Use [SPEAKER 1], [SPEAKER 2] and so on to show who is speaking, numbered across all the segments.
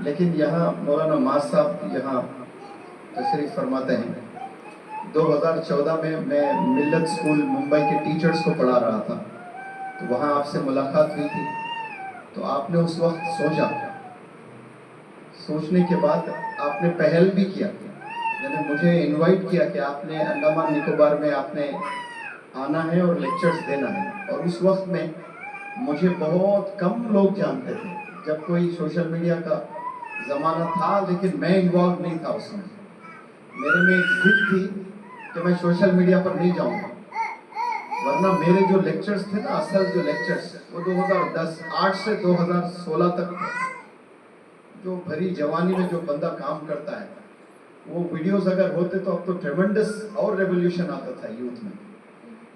[SPEAKER 1] لیکن یہاں مولانا ماز صاحب یہاں تشریف فرماتے ہیں. 2014 میں ملت اسکول ممبئی کے ٹیچرز کو پڑھا رہا تھا, تو وہاں آپ سے ملاقات ہوئی تھی. تو آپ نے اس وقت سوچا, سوچنے کے بعد آپ نے پہل بھی کیا, یعنی مجھے انوائٹ کیا کہ آپ نے انڈمان نکوبار میں آپ نے آنا ہے اور لیکچرز دینا ہے. اور اس وقت میں مجھے بہت کم لوگ جانتے تھے, جب کوئی سوشل میڈیا کا زمانہ تھا, لیکن میں انوالو نہیں تھا اس میں. میرے میں ایک ضد تھی کہ میں سوشل میڈیا پر نہیں جاؤں گا, ورنہ میرے جو لیکچرز تھے نا, اصل جو لیکچرز وہ 2008 سے 2016 تک تھے. جو بھری جوانی میں جو بندہ کام کرتا ہے, وہ ویڈیوز اگر ہوتے تو اب تو ٹریمنڈس اور ریولیوشن آتا تھا یوتھ میں.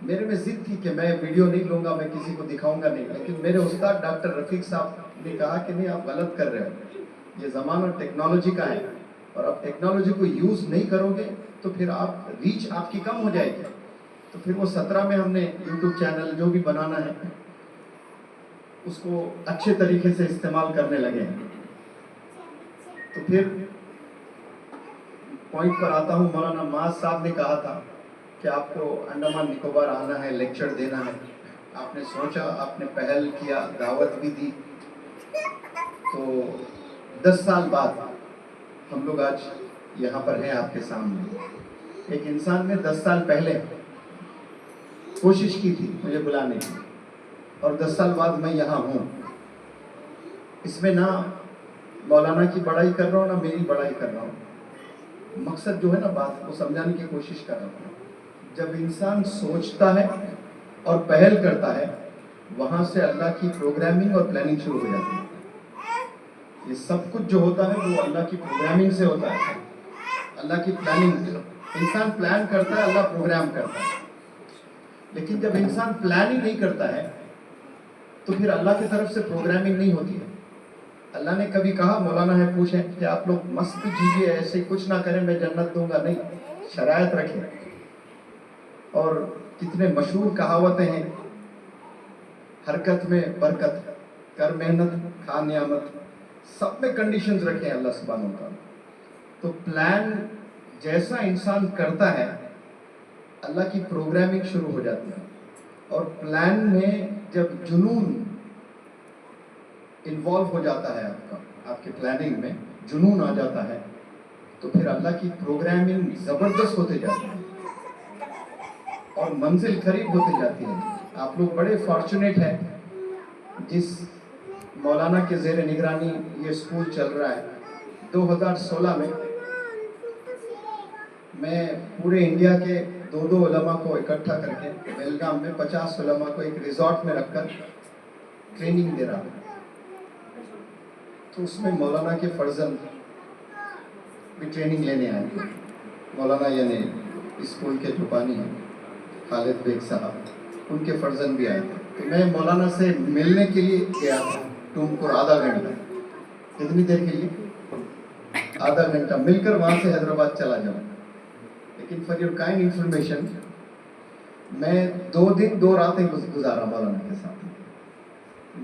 [SPEAKER 1] میرے میں ضد تھی کہ میں ویڈیو نہیں لوں گا, میں کسی کو دکھاؤں گا نہیں. لیکن میرے استاد ڈاکٹر رفیق صاحب نے کہا کہ نہیں, آپ غلط کر رہے ہو, یہ زمانہ ٹیکنالوجی کا ہے, اور اب ٹیکنالوجی کو یوز نہیں کرو گے تو پھر آپ ریچ آپ کی کم ہو جائے گی. تو پھر وہ 17 میں ہم نے یوٹیوب چینل جو بھی بنانا ہے اس کو اچھے طریقے سے استعمال کرنے لگے ہیں. تو پھر پوائنٹ پر آتا ہوں. مولانا ماز صاحب نے کہا تھا کہ آپ کو انڈمان نکوبار آنا ہے, لیکچر دینا ہے. آپ نے سوچا, آپ نے پہل کیا, دعوت بھی دی. تو 10 سال بعد ہم لوگ آج یہاں پر ہیں آپ کے سامنے. ایک انسان نے 10 سال پہلے کوشش کی تھی مجھے بلانے کی, اور 10 سال بعد میں یہاں ہوں. اس میں نہ مولانا کی بڑائی کر رہا ہوں, نہ میری بڑائی کر رہا ہوں. مقصد جو ہے نا بات کو سمجھانے کی کوشش کر رہا ہوں. جب انسان سوچتا ہے اور پہل کرتا ہے, وہاں سے اللہ کی پروگرامنگ اور پلاننگ شروع ہو جاتی ہے. یہ سب کچھ جو ہوتا ہے وہ اللہ کی پروگرامنگ سے ہوتا ہے, اللہ کی پلاننگ. انسان پلان کرتا ہے, اللہ پروگرام کرتا ہے. لیکن جب انسان پلان ہی نہیں کرتا ہے تو پھر اللہ کی طرف سے پروگرامنگ نہیں ہوتی ہے. اللہ نے کبھی کہا, مولانا ہے پوچھیں کہ آپ لوگ مست جیجیے, ایسے کچھ نہ کریں میں جنت دوں گا, نہیں. شرائط رکھیں. اور کتنے مشہور کہاوتیں ہیں, حرکت میں برکت, کر محنت کھا نعمت, سب میں کنڈیشنز رکھیں اللہ سبحانہ و تعالیٰ. تو پلان جیسا انسان کرتا ہے اللہ کی پروگرامنگ شروع ہو جاتی ہے. اور پلان میں جب جنون انوالو ہو جاتا ہے آپ کا, آپ کے پلاننگ میں جنون آ جاتا ہے, تو پھر اللہ کی پروگرامنگ زبردست ہوتے جاتی ہے اور منزل قریب ہوتے جاتی ہے. آپ لوگ بڑے فارچونیٹ ہیں جس مولانا کے زیر نگرانی یہ اسکول چل رہا ہے. 2016 میں پورے انڈیا کے 2 علماء کو اکٹھا کر کے بیلگام میں 50 علماء کو ایک ریزورٹ میں رکھ کر ٹریننگ دے رہا ہوں. تو اس میں مولانا کے فرزند بھی ٹریننگ لینے آئے تھے. مولانا یعنی اسکول کے جو بانی ہیں خالد بیگ صاحب, ان کے فرزند بھی آئے تھے. تو میں مولانا سے ملنے کے لیے گیا تھا ٹوم پور, آدھا گھنٹہ. کتنی دیر کے لیے؟ آدھا گھنٹہ. مل کر وہاں سے حیدرآباد چلا جاؤں. لیکن فار یور کائنڈ انفارمیشن, میں 2 دن 2 راتیں گزارا مولانا کے ساتھ.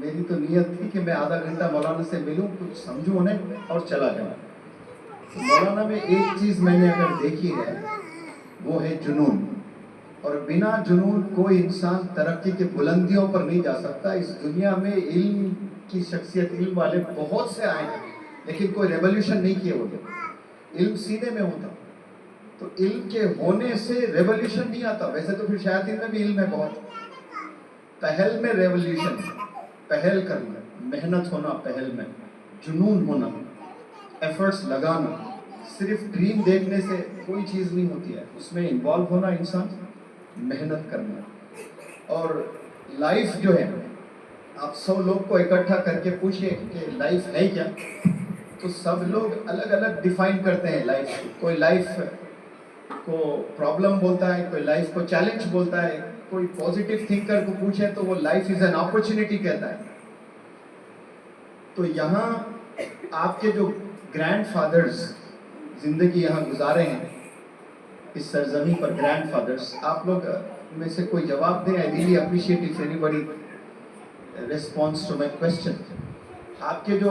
[SPEAKER 1] میری تو نیت تھی کہ میں آدھا گھنٹہ مولانا سے ملوں, کچھ سمجھوں انہیں اور چلا جاؤں. مولانا میں ایک چیز میں نے اگر دیکھی ہے وہ ہے جنون. اور بنا جنون کوئی انسان ترقی کے بلندیوں پر نہیں جا سکتا. اس دنیا میں علم کی شخصیت, علم والے بہت سے آئے ہیں, لیکن کوئی ریولیوشن نہیں کیے ہوتے. علم سینے میں ہوتا. تو علم کے ہونے سے ریولیوشن نہیں آتا. ویسے تو پھر شیاطین میں بھی علم ہے بہت. پہل میں ریولیوشن, پہل کرنا, محنت ہونا, پہل میں جنون ہونا, ایفرٹس لگانا. صرف ڈریم دیکھنے سے کوئی چیز نہیں ہوتی ہے, اس میں انوالو ہونا, انسان محنت کرنا. اور لائف جو ہے, آپ 100 لوگ کو اکٹھا کر کے پوچھیں کہ لائف ہے کیا, تو سب لوگ الگ الگ ڈیفائن کرتے ہیں لائف. کوئی لائف کو پرابلم بولتا ہے, کوئی لائف کو چیلنج بولتا ہے, کوئی پازیٹیو تھنکر کو پوچھے تو وہ لائف از این اپرچونٹی کہتا ہے. تو یہاں آپ کے جو گرینڈ فادرز زندگی یہاں گزارے ہیں اس سرزمین پر, گرینڈ فادرز, آپ لوگ میں سے کوئی جواب دیں. I really appreciate if anybody response to my question. آپ کے جو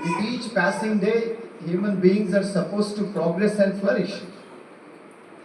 [SPEAKER 1] with each passing day human beings are supposed to progress and flourish।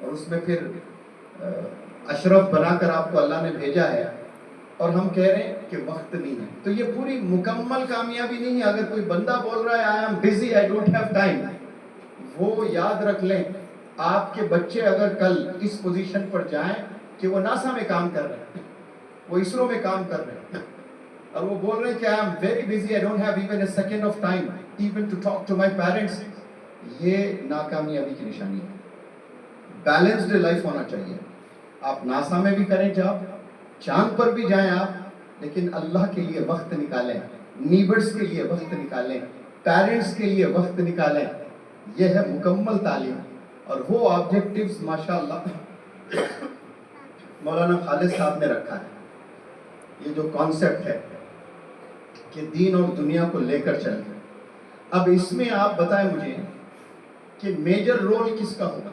[SPEAKER 1] اور اس میں پھر اشرف بنا کر آپ کو اللہ نے بھیجا ہے اور ہم کہہ رہے ہیں کہ وقت نہیں ہے. تو یہ پوری مکمل کامیابی نہیں ہے. اگر کوئی بندہ بول رہا ہے I am busy, I don't have time, وہ یاد رکھ لیں آپ کے بچے اگر کل اس پوزیشن پر جائیں کہ وہ ناسا میں کام کر رہے ہیں, وہ اسرو میں کام کر رہے ہیں, اور وہ بول رہے ہیں کہ I am very busy, I don't have even a second of time even to talk to my parents, یہ ناکامیابی کی نشانی ہے. بیلنسڈ لائف ہونا چاہیے. آپ ناسا میں بھی کریں جاب, چاند پر بھی جائیں آپ, لیکن اللہ کے لیے وقت نکالیں, نیبرز کے لیے وقت نکالیں, پیرنٹس کے لیے وقت نکالیں. یہ ہے مکمل تعلیم. اور وہ آبجیکٹیوز ماشاءاللہ مولانا خالد صاحب نے رکھا ہے. یہ جو کانسیپٹ ہے کہ دین اور دنیا کو لے کر چلیں. اب اس میں آپ بتائیں مجھے کہ میجر رول کس کا ہوگا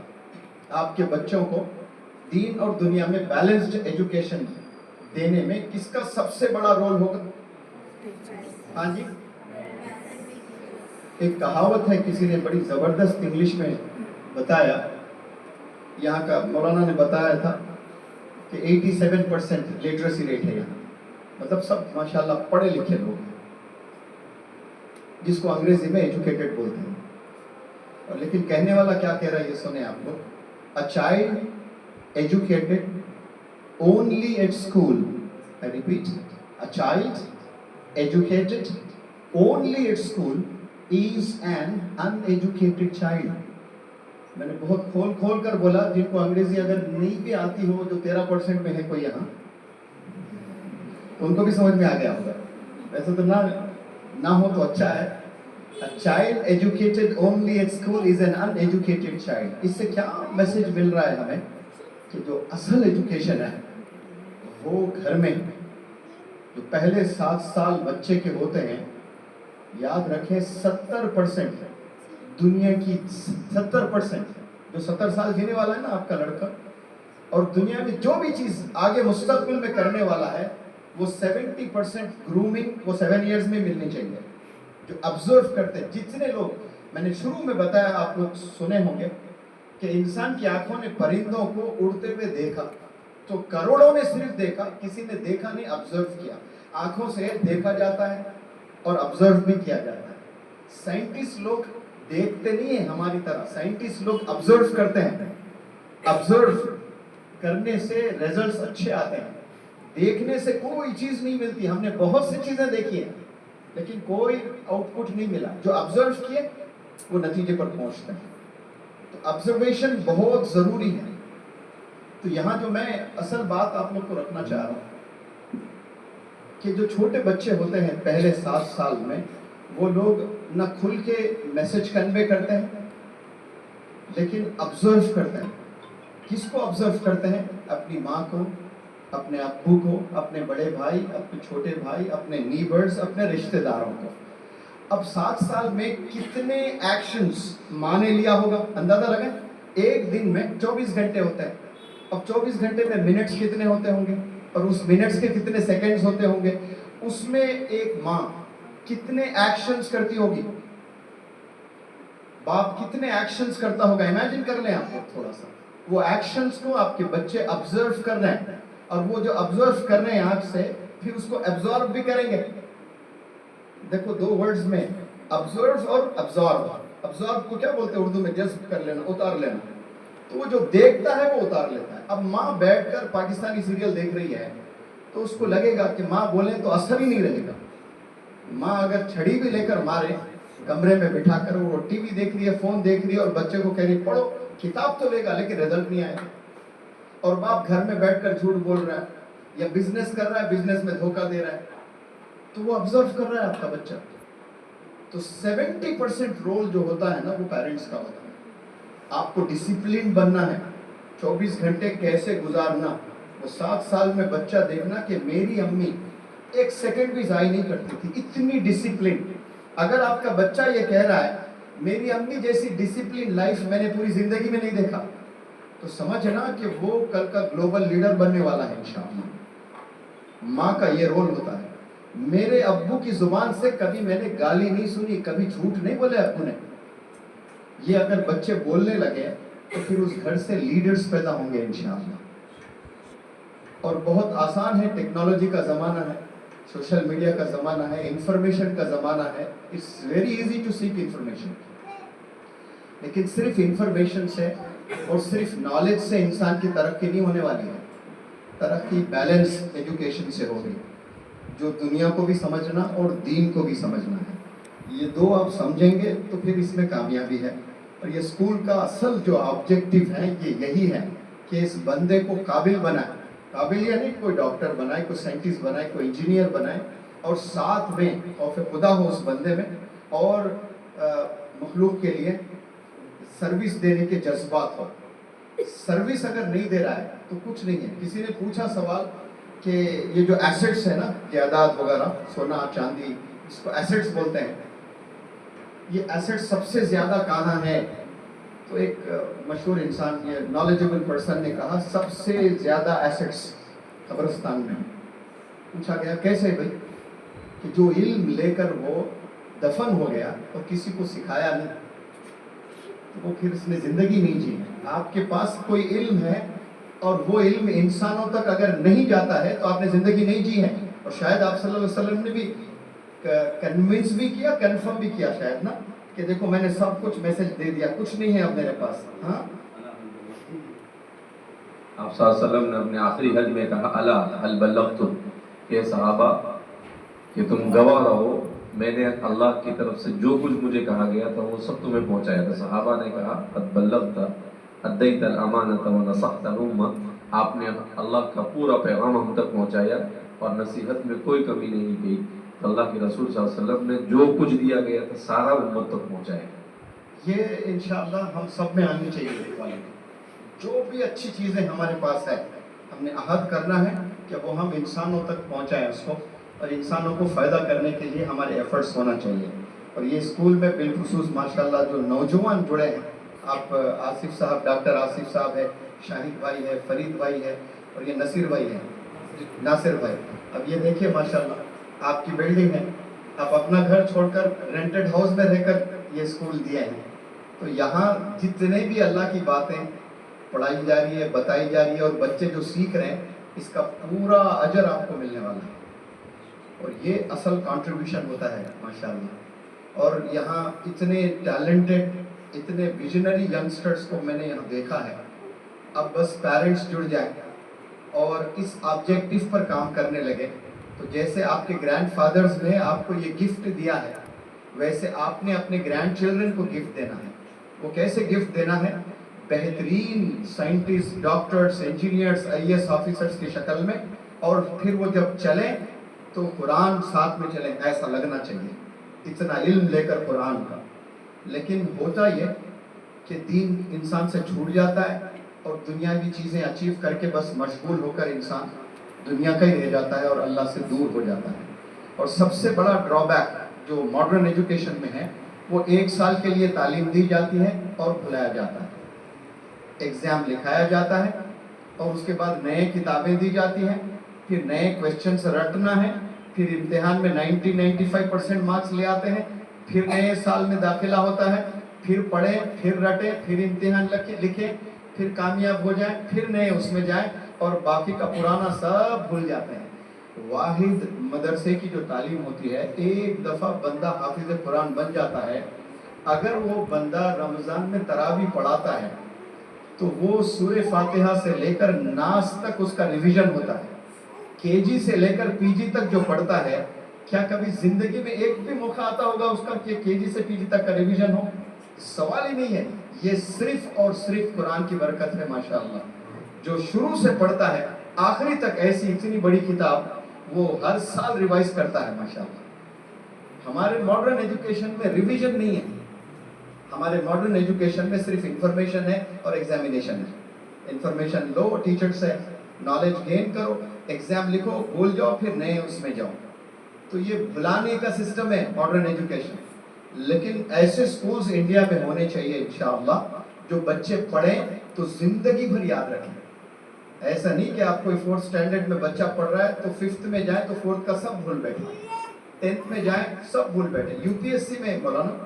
[SPEAKER 1] آپ کے بچوں کو دین اور دنیا میں بیلنسڈ ایجوکیشن دینے میں, کس کا سب سے بڑا رول ہوگا؟ ہاں جی, ایک کہاوت ہے, کسی نے بڑی زبردست انگلش میں بتایا, یہاں کا مولانا نے بتایا تھا کہ 87% لٹریسی ریٹ ہے یہاں, مطلب سب ماشاءاللہ پڑھے لکھے لوگ ہیں, جس کو انگریزی میں ایجوکیٹڈ بولتے ہیں. اور لیکن کہنے والا کیا کہہ رہا ہے یہ سنیں آپ لوگ. A child educated only at school, I repeat, a child educated only at school is an uneducated child. میں نے بہت کھول کھول کر بولا, جن کو انگریزی اگر نہیں بھی آتی ہو, جو 13% میں ہے کوئی یہاں, تو ان کو بھی سمجھ میں آ گیا ہوگا. ویسے تو نہ ہو تو اچھا ہے. A child educated only at school is an uneducated child. اس سے کیا میسج مل رہا ہے ہمیں کہ جو اصل ایجوکیشن ہے وہ گھر میں, جو پہلے 7 سال بچے کے ہوتے ہیں, یاد رکھیں 70% دنیا کی 70% جو 70 سال جینے والا ہے نا آپ کا لڑکا, اور دنیا میں جو بھی چیز آگے مستقبل میں کرنے والا ہے, وہ 70% گرومنگ وہ 7 ایئرز میں ملنی چاہیے. جو آبزرو کرتے ہیں, جتنے لوگ, میں نے شروع میں بتایا, آپ لوگ سنے ہوں گے کہ انسان کی آنکھوں نے پرندوں کو اڑتے ہوئے دیکھا, تو کروڑوں نے صرف دیکھا, کسی نے دیکھا نہیں, آبزرو کیا. آنکھوں سے دیکھا جاتا ہے اور آبزرو بھی کیا جاتا ہے. سائنٹسٹ لوگ دیکھتے نہیں ہیں ہماری طرح, سائنٹسٹ لوگ آبزرو کرتے ہیں. آبزرو کرنے سے ریزلٹس اچھے آتے ہیں, دیکھنے سے کوئی چیز نہیں ملتی. ہم نے بہت سی چیزیں دیکھی ہیں لیکن کوئی آؤٹ پٹ نہیں ملا. جو آبزرو کیے وہ نتیجے پر پہنچتے ہیں. تو آبزرویشن بہت ضروری ہے. تو یہاں جو میں اصل بات آپ لوگ کو رکھنا چاہ رہا ہوں کہ جو چھوٹے بچے ہوتے ہیں پہلے 7 سال میں, وہ لوگ نہ کھل کے میسج کنوے کرتے ہیں لیکن آبزرو کرتے ہیں. کس کو آبزرو کرتے ہیں؟ اپنی ماں کو, اپنے ابو کو, اپنے بڑے بھائی, اپنے چھوٹے بھائی, اپنے نیبرز, اپنے رشتہ داروں کو. اب 7 سال میں کتنے ایکشنز ماں نے لیا ہوگا, اندازہ لگائیں. ایک دن میں 24 گھنٹے ہوتے ہیں. اب 24 گھنٹے میں منٹس کتنے ہوتے ہوں گے, اور اس منٹس کے کتنے سیکنڈز ہوتے ہوں گے. اس میں ایک ماں کتنے ایکشنز کرتی ہوگی, باپ کتنے ایکشنز کرتا ہوگا. امیجن کر لیں آپ لوگ تھوڑا سا, وہ ایکشنز کو آپ کے بچے آبزرو کر رہے ہیں, اور وہ جو آبزرو کر رہے ہیں آنکھ سے, پھر اس کو ایبزارب بھی کریں گے. دیکھو 2 ورڈز میں, آبزرو اور ابزارب. ابزارب کو کیا بولتے ہیں اردو میں؟ جذب کر لینا, اتار لینا. تو وہ جو دیکھتا ہے وہ اتار لیتا ہے. اب ماں بیٹھ کر پاکستانی سیریل دیکھ رہی ہے تو اس کو لگے گا کہ ماں بولیں تو اثر ہی نہیں رہے گا. ماں اگر چھڑی بھی لے کر مارے, کمرے میں بٹھا کر, وہ ٹی وی دیکھ رہی ہے, فون دیکھ رہی ہے, اور بچے کو کہہ رہی پڑھو, کتاب تو لے گا لیکن رزلٹ نہیں آئے گا. اور باپ گھر میں بیٹھ کر جھوٹ بول رہا ہے, یا بزنس کر رہا ہے, بزنس میں دھوکہ دے رہا ہے, تو وہ آبزرو کر رہا ہے آپ کا بچہ. تو 70% رول جو ہوتا ہے نا وہ پیرنٹس کا ہوتا ہے. آپ کو ڈسپلن بننا ہے, 24 گھنٹے کیسے گزارنا. وہ 7 سال میں بچہ دیکھنا کہ میری امی 1 سیکنڈ بھی ضائع نہیں کرتی تھی, اتنی ڈسپلن. اگر آپ کا بچہ یہ کہہ رہا ہے میری امی جیسی ڈسپلن لائف میں نے پوری زندگی میں نہیں دیکھا, تو سمجھنا کہ وہ کل کا گلوبل لیڈر بننے والا ہے انشاءاللہ. ماں کا یہ رول ہوتا ہے. میرے ابو کی زبان سے کبھی میں نے گالی نہیں سنی, کبھی جھوٹ نہیں بولے ابو نے. یہ اگر بچے بولنے لگے تو پھر اس گھر سے لیڈرز پیدا ہوں گے انشاءاللہ. اور بہت آسان ہے, ٹیکنالوجی کا زمانہ ہے, سوشل میڈیا کا زمانہ ہے, انفارمیشن کا زمانہ ہے. It's very easy to seek information. لیکن صرف انفارمیشن سے اور صرف نالج سے انسان کی ترقی نہیں ہونے والی ہے. ترقی بیلنس ایجوکیشن سے ہوگی, جو دنیا کو بھی سمجھنا اور دین کو بھی سمجھنا ہے. یہ دو آپ سمجھیں گے تو پھر اس میں کامیابی ہے. اور یہ اسکول کا اصل جو آبجیکٹو ہے یہ یہی ہے کہ اس بندے کو قابل بنائے. قابل یعنی کوئی ڈاکٹر بنائے, کوئی سائنٹسٹ بنائے, کوئی انجینئر بنائے, اور ساتھ میں خوف خدا ہو اس بندے میں, اور مخلوق کے لیے سروس دینے کے جذبات ہو. سروس اگر نہیں دے رہا ہے تو کچھ نہیں ہے. کسی نے پوچھا سوال کہ یہ جو ایسٹس ہے نا, جائیداد وغیرہ, سونا چاندی, اس کو ایسٹس بولتے ہیں, یہ ایسٹ سب سے زیادہ کہاں ہے؟ تو ایک مشہور انسان, یہ نالجبل پرسن نے کہا سب سے زیادہ ایسٹس قبرستان میں. پوچھا گیا کیسے بھائی؟ کہ جو علم لے کر وہ دفن ہو گیا اور کسی کو سکھایا نہیں, تو وہ پھر اس نے زندگی نہیں جی. آپ کے پاس کوئی علم ہے اور وہ علم انسانوں تک اگر نہیں جاتا ہے تو آپ نے زندگی نہیں جی ہے. اور شاید آپ صلی اللہ علیہ وسلم نے بھی کنونس بھی کیا, کنفرم بھی کیا شاید نا, کہ دیکھو میں نے سب کچھ میسج دے دیا, کچھ نہیں ہے اب میرے پاس. ہاں,
[SPEAKER 2] آپ صلی اللہ علیہ وسلم نے اپنے آخری حج میں کہا الا هل بلغت, کہ صحابہ کہ تم گواہ رہو, میں نے اللہ کی طرف سے جو کچھ مجھے کہا گیا تھا وہ سب تمہیں پہنچایا تھا. صحابہ نے کہا قد بلغت ادیت الامانۃ ونصحت الامہ, آپ نے اللہ کا پورا پیغام ہم تک پہنچایا اور نصیحت میں کوئی کمی نہیں کی. اللہ کے رسول صلی اللہ علیہ وسلم نے جو کچھ دیا گیا تھا سارا امت تک پہنچایا.
[SPEAKER 1] یہ انشاءاللہ ہم سب میں آنی چاہیے. جو بھی اچھی چیزیں ہمارے پاس ہے ہم نے عہد کرنا ہے کہ وہ ہم انسانوں تک پہنچائیں اس کو, اور انسانوں کو فائدہ کرنے کے لیے ہمارے ایفرٹس ہونا چاہیے. اور یہ اسکول میں بالخصوص ماشاءاللہ جو نوجوان جڑے ہیں, آپ آصف صاحب, ڈاکٹر آصف صاحب ہے, شاہد بھائی ہے, فرید بھائی ہے, اور یہ نصیر بھائی ہے, ناصر بھائی. اب یہ دیکھیے ماشاءاللہ آپ کی بلڈنگ ہے, آپ اپنا گھر چھوڑ کر رینٹڈ ہاؤس میں رہ کر یہ اسکول دیا ہے. تو یہاں جتنے بھی اللہ کی باتیں پڑھائی جا رہی ہے, بتائی جا رہی ہے, اور بچے جو سیکھ رہے ہیں اس کا پورا اجر آپ کو ملنے والا ہے. اور یہ اصل کنٹریبیوشن ہوتا ہے ماشاءاللہ. اور یہاں اتنے ٹیلنٹڈ, اتنے ویژنری ینگسٹرز کو میں نے یہاں دیکھا ہے. اب بس پیرنٹس جڑ جائیں اور اس آبجیکٹو پر کام کرنے لگے, تو جیسے آپ کے گرینڈ فادرز نے آپ کو یہ گفٹ دیا ہے ویسے آپ نے اپنے گرینڈ چلڈرن کو گفٹ دینا ہے. وہ کیسے گفٹ دینا ہے؟ بہترین scientist, doctors, engineers, IAS officers کی شکل میں. اور پھر وہ جب چلیں تو قرآن ساتھ میں چلیں, ایسا لگنا چاہیے, اتنا علم لے کر قرآن کا. لیکن ہوتا یہ کہ دین انسان سے چھوٹ جاتا ہے اور دنیاوی چیزیں اچیو کر کے بس مشغول ہو کر انسان دنیا کا ہی رہ جاتا ہے اور اللہ سے دور ہو جاتا ہے. اور سب سے بڑا ڈرا بیک جو ماڈرن ایجوکیشن میں ہے وہ 1 سال کے لیے تعلیم دی جاتی ہے اور بھلایا جاتا ہے. ایگزام لکھایا جاتا ہے اور اس کے بعد نئے کتابیں دی جاتی ہیں, پھر نئے کویسچنس رٹنا ہے, پھر امتحان میں 90-95% مارکس لے آتے ہیں, پھر نئے سال میں داخلہ ہوتا ہے, پھر پڑھیں, پھر رٹیں, پھر امتحان لکھیں, پھر کامیاب ہو جائیں, پھر نئے اس میں جائیں, اور باقی کا پرانا سب بھول جاتے ہیں. واحد مدرسے کی جو تعلیم ہوتی ہے, ایک دفعہ بندہ حافظ قرآن بن جاتا ہے. اگر وہ بندہ رمضان میں تراویح پڑھاتا ہے تو وہ سورہ فاتحہ سے لے کر ناس تک اس کا ریویژن ہوتا ہے. KG سے لے کر PG تک جو پڑھتا ہے, کیا کبھی زندگی میں ایک بھی موقع آتا ہوگا اس کا کہ KG سے PG تک کا ریویژن ہو؟ سوال ہی نہیں ہے. یہ صرف اور صرف قرآن کی برکت ہے ماشاءاللہ. جو شروع سے پڑھتا ہے آخری تک ایسی اتنی بڑی کتاب وہ ہر سال ریوائز کرتا ہے ماشاءاللہ. ہمارے ماڈرن ایجوکیشن میں ریویژن نہیں ہے. ہمارے ماڈرن ایجوکیشن میں صرف انفارمیشن ہے اور ایگزامینیشن ہے. انفارمیشن لو ٹیچر سے, نالج گین کرو, ایگزام لکھو, بھول جاؤ, پھر نئے اس میں جاؤ. تو یہ بلانے کا سسٹم ہے ماڈرن ایجوکیشن. لیکن ایسے سکولز انڈیا میں ہونے چاہیے انشاءاللہ جو بچے پڑھیں تو زندگی بھر یاد رکھیں. ایسا نہیں کہ آپ کوئی 4th اسٹینڈرڈ میں بچہ پڑھ رہا ہے تو 5th میں جائیں تو 4th کا سب بھول بیٹھے, 10th میں جائیں سب بھول بیٹھے. UPSC میں مولانا